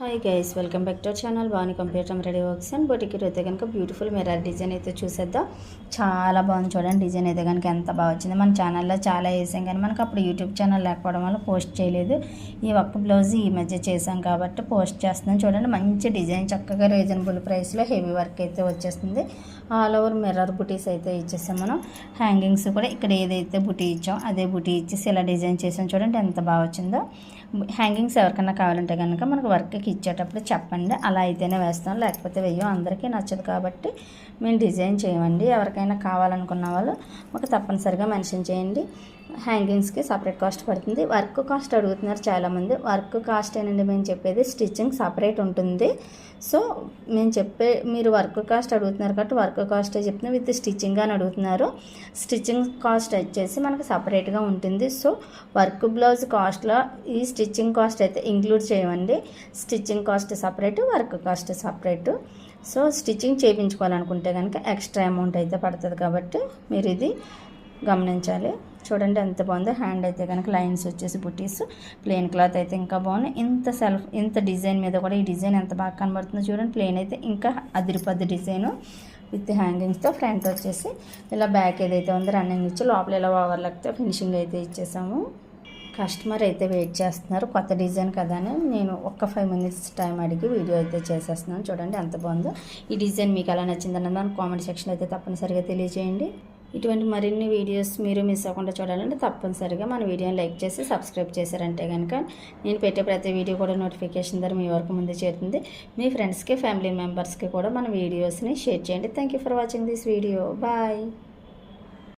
Hi guys, welcome back to our channel Vani computer ready works and బొటికి అయితే కనుక beautiful mirror design అయితే చూసేద్దాం. చాలా బాగుంది చూడండి. డిజైన్ అయితే కనుక ఎంత బాగా వచ్చింది. మన ఛానల్లో చాలా వేసాం కానీ మనకు అప్పుడు యూట్యూబ్ ఛానల్ లేకపోవడం వల్ల పోస్ట్ చేయలేదు. ఈ ఒక్క బ్లౌజ్ ఈ మధ్య చేసాం కాబట్టి పోస్ట్ చేస్తున్నాం. చూడండి, మంచి డిజైన్, చక్కగా రీజనబుల్ ప్రైస్లో హెవీ వర్క్ అయితే వచ్చేస్తుంది. ఆల్ ఓవర్ మిర్రర్ బుటీస్ అయితే ఇచ్చేసాం. మనం హ్యాంగింగ్స్ కూడా ఇక్కడ ఏదైతే బుటీ ఇచ్చాం అదే బుటీ ఇచ్చేసి ఇలా డిజైన్ చేసాం. చూడండి ఎంత బాగా వచ్చిందో. హ్యాంగింగ్స్ ఎవరికన్నా కావాలంటే కనుక మనకు వర్క్కి ఇచ్చేటప్పుడు చెప్పండి, అలా అయితేనే వేస్తాం, లేకపోతే వెయ్యం. అందరికీ నచ్చదు కాబట్టి మేము డిజైన్ చేయమండి. ఎవరికైనా కావాలనుకున్న వాళ్ళు మాకు తప్పనిసరిగా మెన్షన్ చేయండి. హ్యాంగింగ్స్కి సపరేట్ కాస్ట్ పడుతుంది. వర్క్ కాస్ట్ అడుగుతున్నారు చాలామంది. వర్క్ కాస్ట్ ఏనండి మేము చెప్పేది, స్టిచ్చింగ్ సపరేట్ ఉంటుంది. సో మీరు వర్క్ కాస్ట్ అడుగుతున్నారు కాబట్టి వర్క్ కాస్టే చెప్తున్నాం, విత్ స్టిచ్చింగ్ అని అడుగుతున్నారు. స్టిచ్చింగ్ కాస్ట్ వచ్చేసి మనకు సపరేట్గా ఉంటుంది. సో వర్క్ బ్లౌజ్ కాస్ట్లో ఈ స్టిచ్చింగ్ కాస్ట్ అయితే ఇంక్లూడ్ చేయమండి. Stitching cost separate, work cost separate. So stitching చేయించుకోవాలనుకుంటే కనుక ఎక్స్ట్రా అమౌంట్ అయితే పడుతుంది కాబట్టి మీరు ఇది గమనించాలి. చూడండి ఎంత బాగుందో. హ్యాండ్ అయితే కనుక లైన్స్ వచ్చేసి బుటీస్, ప్లెయిన్ క్లాత్ అయితే ఇంకా బాగున్నాయి. ఇంత డిజైన్ మీద కూడా ఈ డిజైన్ ఎంత బాగా కనబడుతుందో చూడండి. ప్లెయిన్ అయితే ఇంకా అదిరిపోద్ది డిజైను విత్ హ్యాంగింగ్స్తో. ఫ్రంట్ వచ్చేసి ఇలా బ్యాక్ ఏదైతే ఉందో రన్నింగ్ ఇచ్చి లోపల ఇలా ఓవర్లాక్తో ఫినిషింగ్ అయితే ఇచ్చేసాము. కస్టమర్ అయితే వెయిట్ చేస్తున్నారు, కొత్త డిజైన్ కదా అని నేను ఒక్క 5 minutes టైం అడిగి వీడియో అయితే చేసేస్తున్నాను. చూడండి ఎంత బాగుందో. ఈ డిజైన్ మీకు ఎలా నచ్చిందన్నది మన కామెంట్ సెక్షన్ అయితే తప్పనిసరిగా తెలియజేయండి. ఇటువంటి మరిన్ని వీడియోస్ మీరు మిస్ అవ్వకుండా చూడాలంటే తప్పనిసరిగా మన వీడియోని లైక్ చేసి సబ్స్క్రైబ్ చేశారంటే కనుక నేను పెట్టే ప్రతి వీడియో కూడా నోటిఫికేషన్ ద్వారా మీ వరకు ముందే చేరుతుంది. మీ ఫ్రెండ్స్కి, ఫ్యామిలీ మెంబర్స్కి కూడా మన వీడియోస్ని షేర్ చేయండి. Thank you for watching this video. Bye.